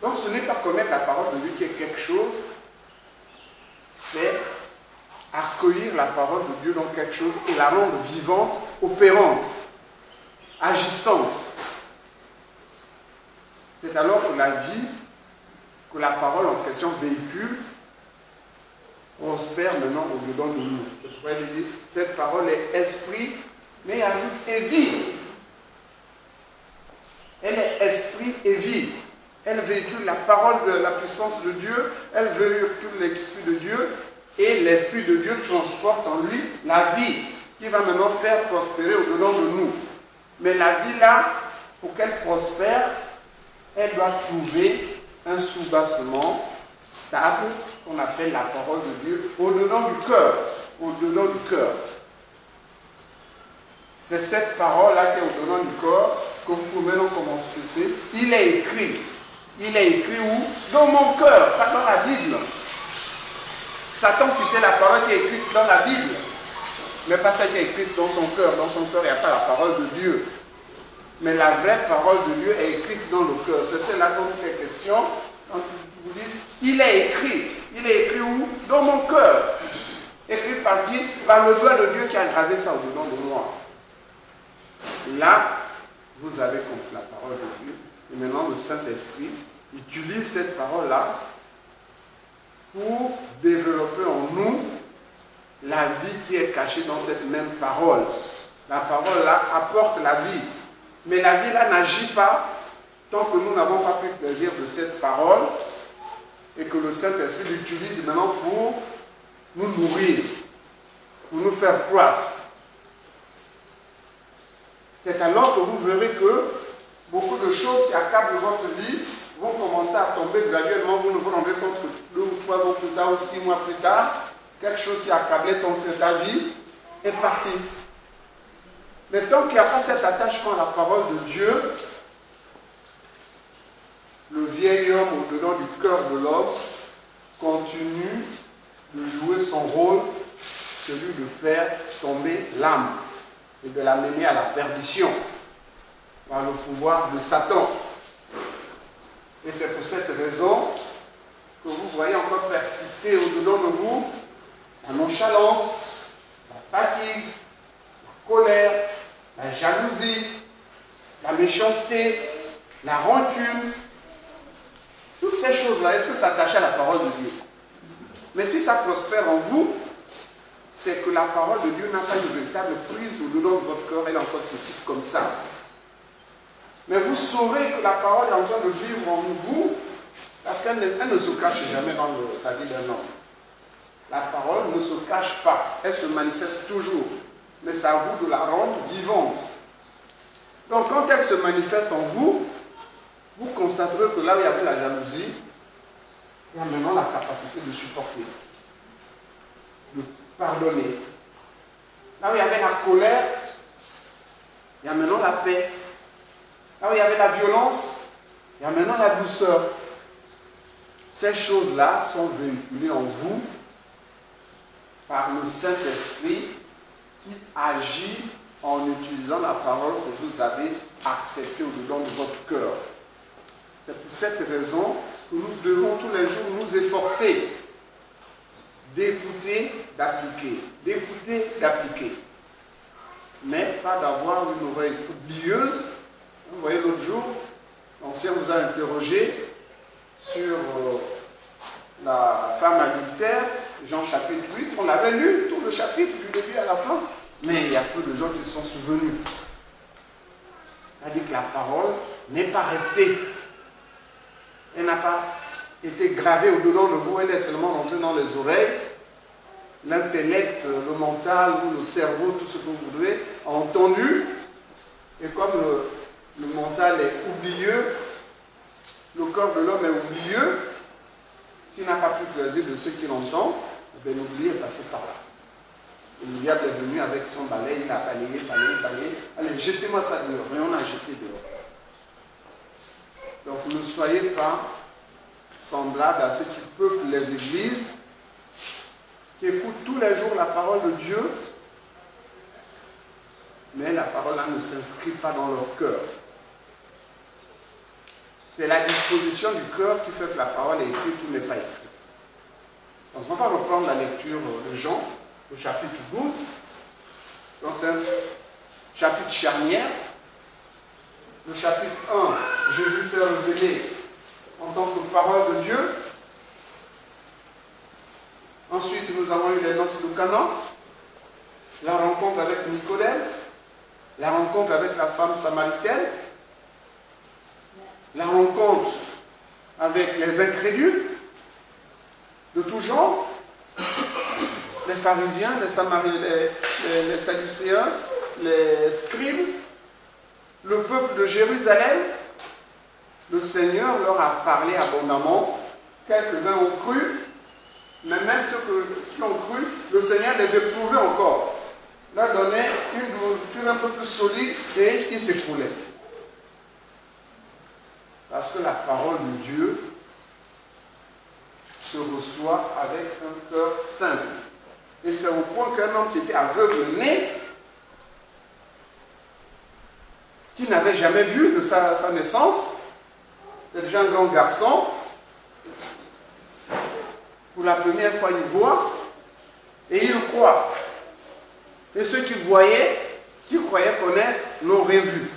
Donc ce n'est pas connaître la parole de Dieu qui est quelque chose, c'est accueillir la parole de Dieu dans quelque chose et la rendre vivante, opérante, agissante. C'est alors que la vie, que la parole en question véhicule, prospère maintenant au-dedans de nous. C'est pourquoi il dit, cette parole est esprit, mais il ajoute et vie. Elle est esprit et vie. Elle véhicule la parole de la puissance de Dieu, elle véhicule l'esprit de Dieu, et l'esprit de Dieu transporte en lui la vie, qui va maintenant faire prospérer au-dedans de nous. Mais la vie là, pour qu'elle prospère, elle doit trouver un soubassement stable, qu'on appelle la parole de Dieu, au-dedans du cœur. Au-dedans du cœur. C'est cette parole-là qui est au-dedans du corps que vous pouvez maintenant commencer. Il est écrit. Il est écrit où? Dans mon cœur, pas dans la Bible. Satan citait la parole qui est écrite dans la Bible, mais pas celle qui est écrite dans son cœur. Dans son cœur, il n'y a pas la parole de Dieu. Mais la vraie parole de Dieu est écrite dans le cœur. C'est celle-là dont il est question. Quand vous dites, il est écrit. Il est écrit où? Dans mon cœur. Écrit par qui? Par le doigt de Dieu qui a gravé ça au-dedans de moi. Là, vous avez compris la parole de Dieu. Et maintenant, le Saint-Esprit utilise cette parole-là pour développer en nous la vie qui est cachée dans cette même parole. La parole-là apporte la vie. Mais la vie-là n'agit pas tant que nous n'avons pas pris plaisir de cette parole et que le Saint-Esprit l'utilise maintenant pour nous nourrir, pour nous faire croire. C'est alors que vous verrez que beaucoup de choses qui accablent votre vie vont commencer à tomber graduellement. Vous vous rendez compte que 2 ou 3 ans plus tard ou 6 mois plus tard, quelque chose qui accablait ta vie est parti. Mais tant qu'il n'y a pas cet attachement à la parole de Dieu, le vieil homme au-dedans du cœur de l'homme continue de jouer son rôle, celui de faire tomber l'âme et de l'amener à la perdition par le pouvoir de Satan. Et c'est pour cette raison que vous voyez encore persister au-dedans de vous la nonchalance, la fatigue, la colère, la jalousie, la méchanceté, la rancune. Toutes ces choses-là, est-ce que ça s'attache à la parole de Dieu? Mais si ça prospère en vous, c'est que la parole de Dieu n'a pas une véritable prise au-dedans de votre cœur, elle est encore petite comme ça. Mais vous saurez que la parole est en train de vivre en vous, parce qu'elle ne se cache jamais dans la vie d'un homme. La parole ne se cache pas, elle se manifeste toujours. Mais c'est à vous de la rendre vivante. Donc quand elle se manifeste en vous, vous constaterez que là où il y avait la jalousie, il y a maintenant la capacité de supporter, de pardonner. Là où il y avait la colère, il y a maintenant la paix. Là où il y avait la violence, il y a maintenant la douceur. Ces choses-là sont véhiculées en vous par le Saint-Esprit qui agit en utilisant la parole que vous avez acceptée au-dedans de votre cœur. C'est pour cette raison que nous devons tous les jours nous efforcer d'écouter, d'appliquer. D'écouter, d'appliquer. Mais pas d'avoir une oreille oublieuse. Vous voyez, l'autre jour, l'ancien vous a interrogé sur la femme adultère, Jean chapitre 8. On l'avait lu, tout le chapitre, du début à la fin. Mais il y a peu de gens qui se sont souvenus. Il a dit que la parole n'est pas restée. Elle n'a pas été gravée au-dedans de vous, elle est seulement rentrée dans les oreilles. L'intellect, le mental ou le cerveau, tout ce que vous voudrez, a entendu. Et comme le mental est oublieux, le corps de l'homme est oublieux, s'il n'a pas pris plaisir de ce qu'il entend, l'oubli est passé par là. Et le diable est venu avec son balai, il a balayé. Allez, jetez-moi ça dehors. Mais on a jeté dehors. Donc ne soyez pas semblables à ceux qui peuplent les églises, qui écoutent tous les jours la parole de Dieu, mais la parole là ne s'inscrit pas dans leur cœur. c'est la disposition du cœur qui fait que la parole est écrite ou n'est pas écrite. Donc on va reprendre la lecture de Jean, au chapitre 12. Donc c'est un chapitre charnière. Le chapitre 1, Jésus s'est révélé en tant que parole de Dieu. Ensuite, nous avons eu les noces de Cana, la rencontre avec Nicodème, la rencontre avec la femme samaritaine, la rencontre avec les incrédules de tout genre, les pharisiens, les sadducéens, les scribes, le peuple de Jérusalem. Le Seigneur leur a parlé abondamment. Quelques-uns ont cru, mais même ceux qui ont cru, le Seigneur les éprouvait encore. Leur donnait une nourriture un peu plus solide et ils s'écroulaient. Parce que la parole de Dieu se reçoit avec un cœur simple. Et c'est au point qu'un homme qui était aveugle né, qui n'avait jamais vu de sa naissance, c'est déjà un grand garçon, pour la première fois il voit et il croit. Et ceux qui voyaient, qui croyaient connaître, n'ont rien vu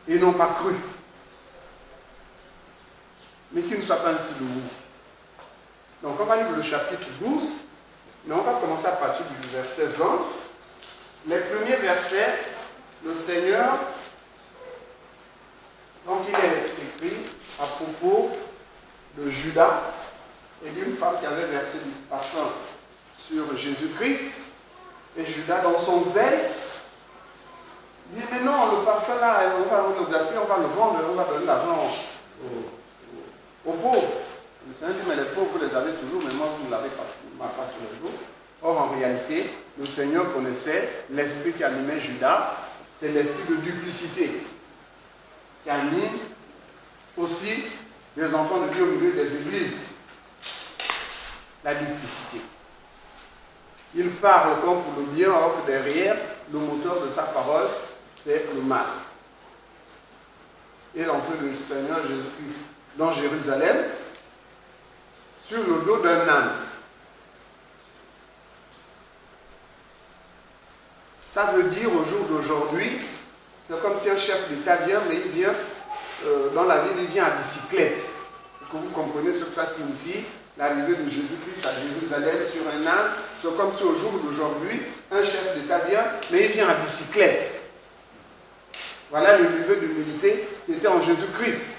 et n'ont pas cru. Mais qu'il ne soit pas ainsi de vous. Donc on va lire le chapitre 12, mais on va commencer à partir du verset 20. Les premiers versets, le Seigneur, donc il est écrit à propos de Judas et d'une femme qui avait versé du parfum sur Jésus-Christ. Et Judas, dans son zèle, dit, mais non, le parfum là, on va le gaspiller, on va le vendre, on va donner l'argent aux pauvres. Le Seigneur dit, mais les pauvres, vous les avez toujours, mais moi, vous ne l'avez pas tous les jours. Or, en réalité, le Seigneur connaissait l'esprit qui animait Judas, c'est l'esprit de duplicité, qui anime aussi les enfants de Dieu au milieu des églises. La duplicité. Il parle comme pour le bien, alors que derrière, le moteur de sa parole, c'est le mal. Et l'entrée du Seigneur Jésus-Christ dans Jérusalem, sur le dos d'un âne. Ça veut dire au jour d'aujourd'hui, c'est comme si un chef d'État vient, mais il vient dans la ville, il vient à bicyclette. Que vous comprenez ce que ça signifie, l'arrivée de Jésus-Christ à Jérusalem sur un âne. C'est comme si au jour d'aujourd'hui, un chef d'État vient, mais il vient à bicyclette. Voilà le niveau d'humilité qui était en Jésus-Christ.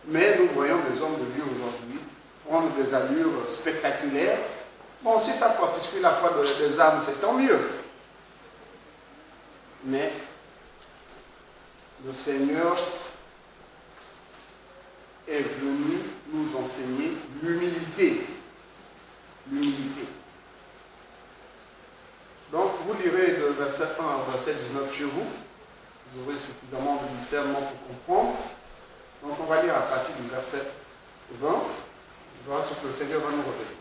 Mais nous voyons des hommes de Dieu aujourd'hui prendre des allures spectaculaires. Bon, si ça fortifie la foi des âmes, c'est tant mieux. Mais le Seigneur est venu nous enseigner l'humilité. L'humilité. Donc, vous lirez de verset 1 à verset 19 chez vous. Vous aurez suffisamment de discernement pour comprendre. Donc, on va lire à partir du verset 20. Je vois ce que le Seigneur va nous révéler.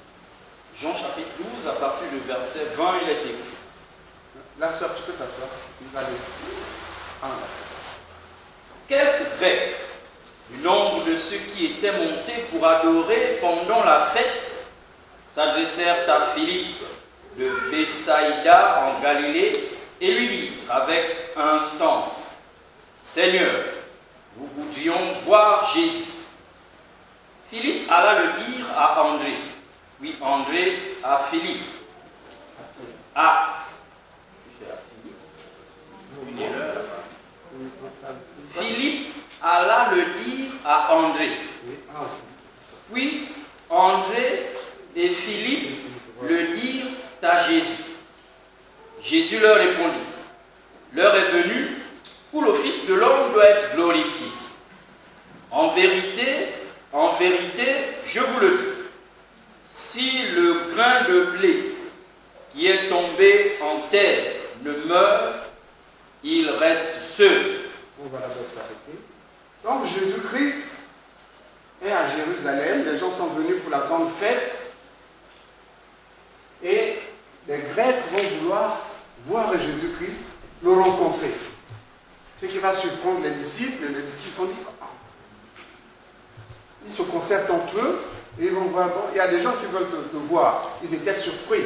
Jean chapitre 12, à partir du verset 20, il est écrit. La sœur, tu peux t'asseoir. Il va lire. Quelques Grecs, du nombre de ceux qui étaient montés pour adorer pendant la fête, s'adressèrent à Philippe de Bethsaïda en Galilée et lui dirent avec instance, Seigneur, nous voudrions voir Jésus. Philippe alla le dire à André, puis André à Philippe. Une erreur. Philippe alla le dire à André. Puis André et Philippe le dirent à Jésus. Jésus leur répondit, l'heure est venue où le Fils de l'homme doit être glorifié. En vérité, je vous le dis, si le grain de blé qui est tombé en terre ne meurt, il reste seul. On va d'abord s'arrêter. Donc Jésus-Christ est à Jérusalem, les gens sont venus pour la grande fête et les Grecs vont vouloir voir Jésus-Christ, le rencontrer. Ce qui qui va surprendre les disciples ont dit, ils se concertent entre eux et ils vont voir, bon, il y a des gens qui veulent te voir. Ils étaient surpris.